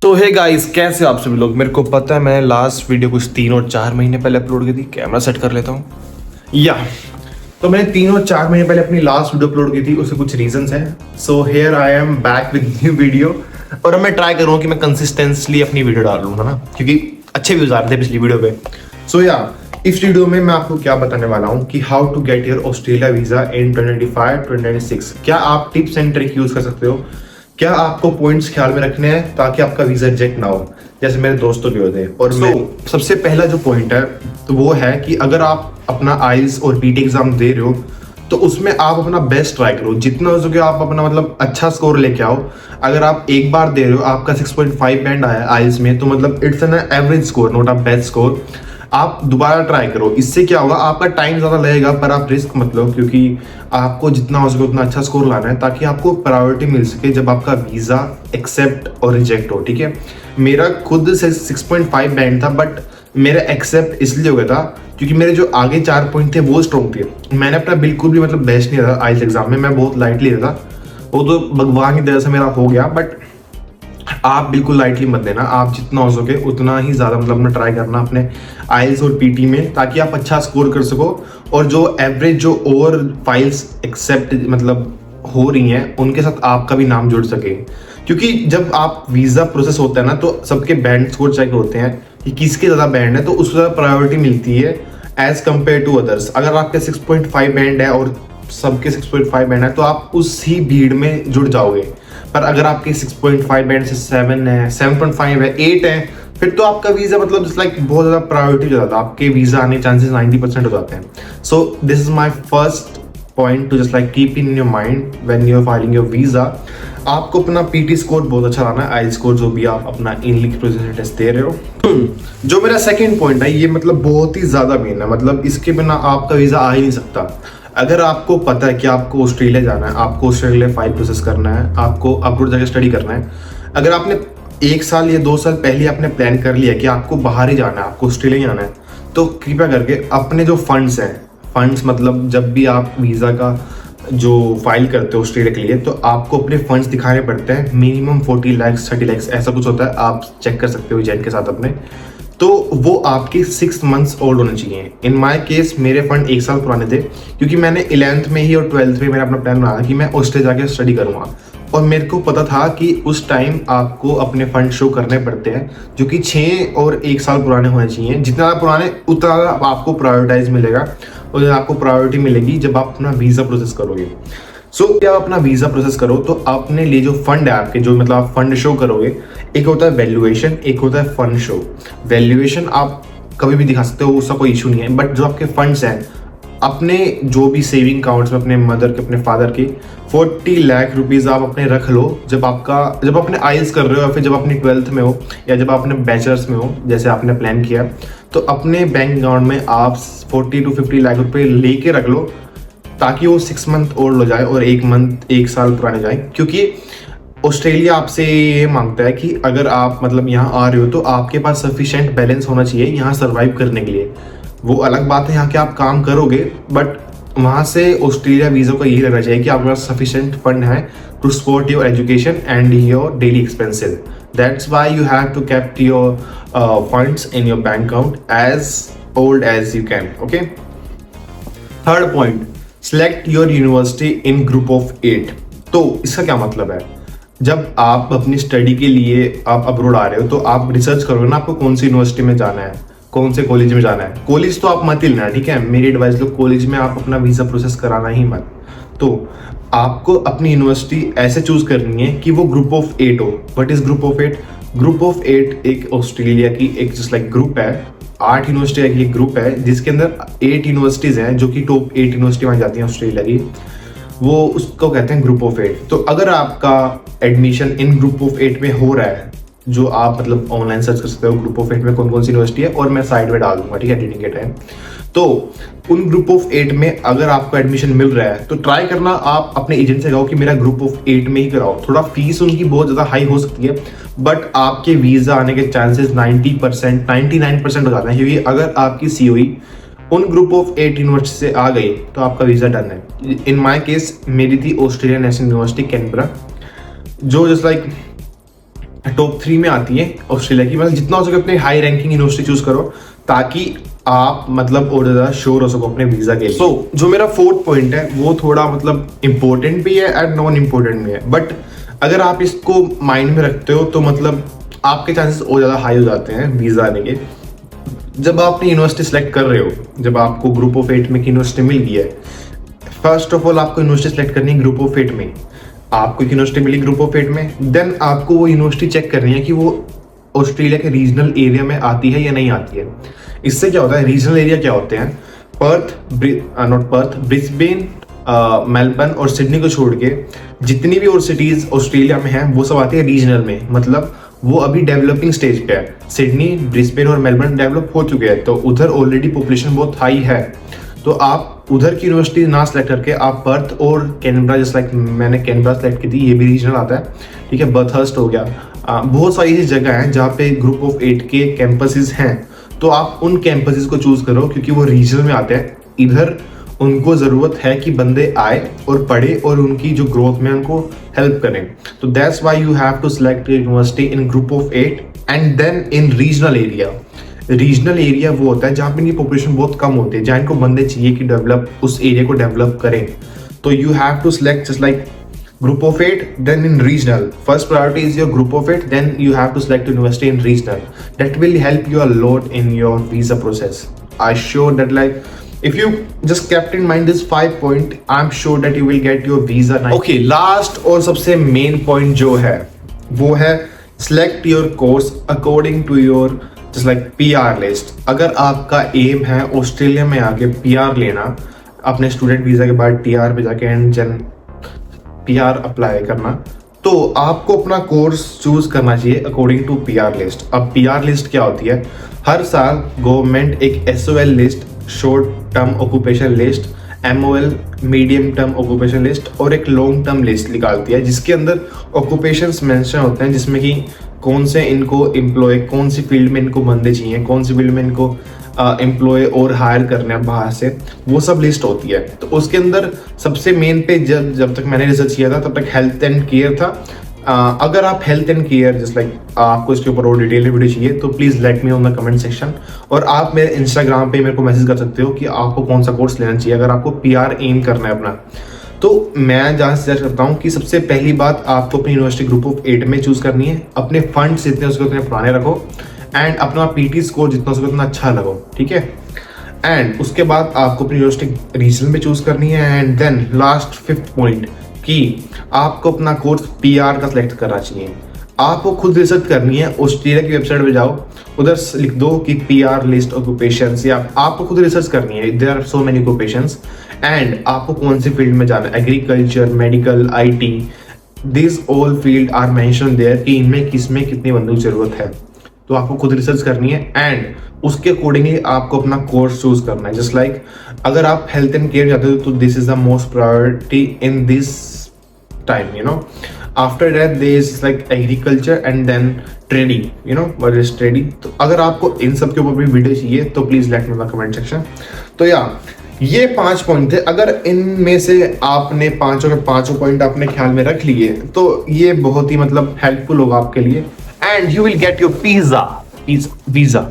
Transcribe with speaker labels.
Speaker 1: तो hey guys, कैसे हो आप सभी लोग। मेरे को पता है मैं लास्ट वीडियो कुछ 3 और 4 महीने पहले अपलोड की थी। कैमरा सेट कर लेता हूँ तो मैंने 3 और 4 महीने पहले अपनी लास्ट वीडियो अपलोड की थी। उसके कुछ रीजंस हैं। So here I am back with new video. और अब मैं ट्राई करूँगा कि मैं कंसिस्टेंटली अपनी वीडियो डाल लूँ, है ना, क्योंकि अच्छे व्यूज आ रहे थे पिछली वीडियो पे। सो इस वीडियो में मैं आपको क्या बताने वाला हूँ कि how to get your Australia visa in 2025-2026। क्या आप टिप्स एंड ट्रिक यूज कर सकते हो, क्या आपको पॉइंट्स ख्याल में रखने हैं ताकि आपका वीजा रिजेक्ट ना हो, जैसे मेरे दोस्तों के होते हैं। और सबसे पहला जो पॉइंट है तो वो है कि अगर आप अपना आइल्स और पीटी एग्जाम दे रहे हो तो उसमें आप अपना बेस्ट ट्राई करो, जितना हो सके आप अपना मतलब अच्छा स्कोर लेके आओ। अगर आप एक बार दे रहे हो, आपका 6.5 बैंड आया आइल्स में, तो मतलब it's an average score, not a best score. आप दोबारा ट्राई करो। इससे क्या होगा, आपका टाइम ज़्यादा लगेगा पर आप रिस्क मत लो, क्योंकि आपको जितना हो सके उतना अच्छा स्कोर लाना है ताकि आपको प्रायोरिटी मिल सके जब आपका वीज़ा एक्सेप्ट और रिजेक्ट हो। ठीक है, मेरा खुद से 6.5 बैंड था, बट मेरा एक्सेप्ट इसलिए हो गया था क्योंकि मेरे जो आगे 4 पॉइंट थे वो स्ट्रॉन्ग थे। मैंने अपना बिल्कुल भी मतलब बेस्ट नहीं था आइल्स एग्जाम में, मैं बहुत लाइटली था। वो तो भगवान की दया से मेरा हो गया, बट आप बिल्कुल लाइटली मत देना। आप जितना हो सके उतना ही ज़्यादा मतलब अपना ट्राई करना अपने आइल्स और पीटी में, ताकि आप अच्छा स्कोर कर सको। और जो एवरेज जो और फाइल्स एक्सेप्ट मतलब हो रही हैं उनके साथ आपका भी नाम जुड़ सके। क्योंकि जब आप वीज़ा प्रोसेस होता है ना, तो सबके बैंड स्कोर चेक होते हैं कि किसके ज़्यादा बैंड है, तो उसको ज़्यादा प्रायोरिटी मिलती है एज कम्पेयर टू अदर्स। अगर आपके 6.5 बैंड है और सबके 6.5 बैंड है तो आप उसी भीड़ में जुड़ जाओगे। पर अगर आपके 6.5 बैंड से 7 है, 7.5 है, 8 है, फिर तो आपका वीज़ा मतलब जस्ट लाइक बहुत ज़्यादा प्रायोरिटी हो जाता है, आपके वीज़ा आने के चांसेस 90% हो जाते हैं। So this is my first point to just like keep in your mind when you are filing your visa. आपको अपना पीटी स्कोर बहुत अच्छा लाना है, आई स्कोर जो भी आप अपना इनलिख प्रोसेस टेस्ट दे रहे हो। जो मेरा सेकेंड पॉइंट है ये मतलब बहुत ही ज़्यादा मेन है, मतलब इसके बिना आपका वीज़ा आ ही नहीं सकता। अगर आपको पता है कि आपको ऑस्ट्रेलिया जाना है, आपको ऑस्ट्रेलिया फाइल प्रोसेस करना है, आपको अब्रॉड जाकर स्टडी करना है, अगर आपने 1 साल या 2 साल पहले आपने प्लान कर लिया कि आपको बाहर ही जाना है, आपको ऑस्ट्रेलिया जाना है, तो कृपया करके अपने जो फंड्स हैं, फंड्स मतलब जब भी आप वीज़ा का जो फाइल करते हो ऑस्ट्रेलिया के लिए, तो आपको अपने फंड्स दिखाने पड़ते हैं। मिनिमम 40 लाख 30 लाख ऐसा कुछ होता है, आप चेक कर सकते हो एजेंट के साथ अपने। तो वो आपके 6 मंथ्स ओल्ड होने चाहिए। इन माय केस मेरे फंड 1 साल पुराने थे, क्योंकि मैंने 11th में ही और 12th में मैंने अपना प्लान बनाया कि मैं ऑस्ट्रेलिया जाके स्टडी करूँगा। और मेरे को पता था कि उस टाइम आपको अपने फंड शो करने पड़ते हैं जो कि 6 और 1 साल पुराने होने चाहिए। जितना पुराने उतना आपको प्रायोरिटाइज मिलेगा और आपको प्रायोरिटी मिलेगी जब आप अपना वीज़ा प्रोसेस करोगे। जब आप अपना वीज़ा प्रोसेस करो तो अपने लिए जो फंड है आपके, जो मतलब आप फंड शो करोगे, एक होता है वैल्यूएशन, एक होता है फंड शो। वैल्यूएशन आप कभी भी दिखा सकते हो, उसका कोई इशू नहीं है, बट जो आपके फंड्स हैं अपने जो भी सेविंग अकाउंट्स में, अपने मदर के, अपने फादर के 40 लाख रुपीज़ आप अपने रख लो। जब अपने आइल्स कर रहे हो या फिर जब अपनी 12th में हो या जब अपने बैचलर्स में हो, जैसे आपने प्लान किया, तो अपने बैंक अकाउंट में आप 40 to 50 लाख रुपये लेके रख लो, ताकि वो 6 मंथ ओल्ड हो जाए और 1 साल पुराने जाए। क्योंकि ऑस्ट्रेलिया आपसे ये मांगता है कि अगर आप मतलब यहाँ आ रहे हो तो आपके पास सफिशिएंट बैलेंस होना चाहिए यहाँ सर्वाइव करने के लिए। वो अलग बात है यहाँ के आप काम करोगे, बट वहाँ से ऑस्ट्रेलिया वीज़ा का यही रहना चाहिए कि आपके पास सफिशिएंट फंड है to support your education and your daily expenses. That's why you have to kept your funds in your bank account as old as you can. Okay, third point, select your university in group of 8। तो इसका क्या मतलब है, जब आप अपनी study के लिए आप अब्रॉड आ रहे हो तो आप रिसर्च करोगे ना आपको कौन सी यूनिवर्सिटी में जाना है, कौन से कॉलेज में जाना है। कॉलेज तो आप मत ही लेना, ठीक है, मेरी एडवाइस लो, कॉलेज में आप अपना वीज़ा प्रोसेस कराना ही मत। तो आपको अपनी यूनिवर्सिटी ऐसे चूज करनी है कि वो ग्रुप ऑफ 8 हो। What is group of 8? Group of 8 एक ऑस्ट्रेलिया की एक जस्ट लाइक ग्रुप है, 8 यूनिवर्सिटी की एक ग्रुप है जिसके अंदर 8 यूनिवर्सिटीज़ हैं जो कि टॉप 8 यूनिवर्सिटी मानी जाती हैं ऑस्ट्रेलिया की, वो उसको कहते हैं ग्रुप ऑफ 8। तो अगर आपका एडमिशन इन ग्रुप ऑफ 8 में हो रहा है, जो आप मतलब ऑनलाइन सर्च कर सकते हो ग्रुप ऑफ 8 में कौन कौन सी यूनिवर्सिटी है, और मैं साइड में डाल दूंगा, ठीक है, एडिटिंग के टाइम। तो उन ग्रुप ऑफ 8 में अगर आपको एडमिशन मिल रहा है तो ट्राई करना आप अपने एजेंट से कहो कि मेरा ग्रुप ऑफ 8 में ही कराओ। थोड़ा फीस उनकी बहुत ज़्यादा हाई हो सकती है, बट आपके वीज़ा आने के चांसेस 90% 99% हो जाते हैं, क्योंकि अगर आपकी COE उन ग्रुप ऑफ 8 यूनिवर्सिटी से आ गई तो आपका वीज़ा डन है। इन माई केस मेरी थी ऑस्ट्रेलियन नेशनल यूनिवर्सिटी कैनबरा, जो जस्ट लाइक टॉप 3 में आती है ऑस्ट्रेलिया की। मतलब जितना हो सके अपने हाई रैंकिंग यूनिवर्सिटी चूज करो ताकि आप मतलब और ज़्यादा श्योर हो सको अपने वीज़ा के लिए। सो जो मेरा 4th पॉइंट है वो थोड़ा मतलब इम्पोर्टेंट भी है एंड नॉन इम्पोर्टेंट भी है, बट अगर आप इसको माइंड में रखते हो तो मतलब आपके चांसेस और ज़्यादा हाई हो जाते हैं वीज़ा आने के। जब आप अपनी यूनिवर्सिटी सेलेक्ट कर रहे हो, जब आपको ग्रुप ऑफ 8 में की यूनिवर्सिटी मिल गई है, फर्स्ट ऑफ ऑल आपको यूनिवर्सिटी सेलेक्ट करनी है ग्रुप ऑफ 8 में। आपको एक यूनिवर्सिटी मिली ग्रुप ऑफ 8 में, देन आपको वो यूनिवर्सिटी चेक करनी है कि वो ऑस्ट्रेलिया के रीजनल एरिया में आती है या नहीं आती है। इससे क्या होता है, रीजनल एरिया क्या होते हैं, ब्रिस्बेन, मेलबर्न और सिडनी को छोड़ के जितनी भी और सिटीज ऑस्ट्रेलिया में हैं वो सब आती है रीजनल में। मतलब वो अभी डेवलपिंग स्टेज पे है। सिडनी, ब्रिस्बेन और मेलबर्न डेवलप हो चुके हैं, तो उधर ऑलरेडी पॉपुलेशन बहुत हाई है। तो आप उधर की यूनिवर्सिटी ना सेलेक्ट करके आप पर्थ और कैनबरा, जैसे लाइक मैंने कैनबरा सेलेक्ट की थी, ये भी रीजनल आता है, ठीक है। बर्थहर्स्ट हो गया, बहुत सारी ऐसी जगह हैं जहाँ पे ग्रुप ऑफ 8 के कैंपसेस हैं, तो आप उन कैंपसेस को चूज करो क्योंकि वो रीजनल में आते हैं। इधर उनको ज़रूरत है कि बंदे आए और पढ़े और उनकी जो ग्रोथ में उनको हेल्प करें। तो that's why you have to select university in group of 8 and then in regional area. Regional area वो होता है जहाँ पे इनकी पॉपुलेशन बहुत कम होती है, जहाँ इनको बंदे चाहिए कि डेवलप उस एरिया को डेवलप करें। तो you have to select just like group of 8 then in regional. First priority is your group of 8, then you have to select university in regional. That will help you a lot in your visa process. I sure that like if you just kept in mind this 5 point, I'm sure that you will get your visa nice. Okay, last और सबसे main point जो है वो है select your course according to your just like PR list. अगर आपका aim है Australia में आके PR लेना, अपने स्टूडेंट वीजा के बाद TR पे जाके एंड PR अप्लाई करना, तो आपको अपना कोर्स चूज करना चाहिए अकॉर्डिंग टू PR लिस्ट। अब PR लिस्ट क्या होती है, हर साल गवर्नमेंट एक SOL list, short term occupation list, MOL medium term occupation list और एक लॉन्ग टर्म लिस्ट निकालती है, जिसके अंदर ऑक्यूपेशंस मेंशन होते हैं, जिसमें कि कौन से इनको एम्प्लॉय, कौन सी फील्ड में इनको बंदे चाहिए, कौन सी फील्ड में इनको एम्प्लॉय और हायर करने हैं बाहर से, वो सब लिस्ट होती है। तो उसके अंदर सबसे मेन पे जब तक मैंने रिसर्च किया था तब तक हेल्थ एंड केयर था। अगर आप health and care just like आपको इसके ऊपर और डिटेल वीडियो चाहिए तो please let me on the comment section, और आप मेरे इंस्टाग्राम पे मेरे को मैसेज कर सकते हो कि आपको कौन सा कोर्स लेना चाहिए अगर आपको PR एम करना है अपना। तो मैं जहाँ सजेस्ट करता हूँ कि सबसे पहली बात आपको अपनी यूनिवर्सिटी ग्रुप ऑफ 8 में चूज करनी है। अपने फंड्स जितने उसके उतने पुराने रखो एंड अपना PT स्कोर जितना उसको उतना अच्छा लगो, ठीक है। एंड उसके बाद आपको अपनी यूनिवर्सिटी रीजनल में चूज करनी है। And then last 5th point कि आपको अपना कोर्स PR का सिलेक्ट करना चाहिए। आपको खुद रिसर्च करनी है, ऑस्ट्रेलिया की वेबसाइट पे जाओ, उधर लिख दो कि PR लिस्ट ऑक्यूपेशंस, या आपको खुद रिसर्च करनी है, there are so many occupations and आपको कौन सी फील्ड में जाना है, agriculture, medical, IT, this all field are mention there कि इनमें किसमें कितनी बंदों की जरूरत है। तो आपको खुद रिसर्च करनी है एंड उसके अकॉर्डिंगली आपको अपना कोर्स चूज करना है। जस्ट लाइक अगर आप हेल्थ एंड केयर जाते हो तो this is the most priority in this time, you know. After that there is like agriculture and then trading, you know what is trading. तो अगर आपको इन सब के ऊपर भी वीडियो चाहिए तो please let me in the comment section. तो ये 5 पॉइंट थे। अगर इनमें से आपने पांचों के पांचों पॉइंट अपने ख्याल में रख लिए तो ये बहुत ही मतलब हेल्पफुल होगा आपके लिए, and you will get your visa.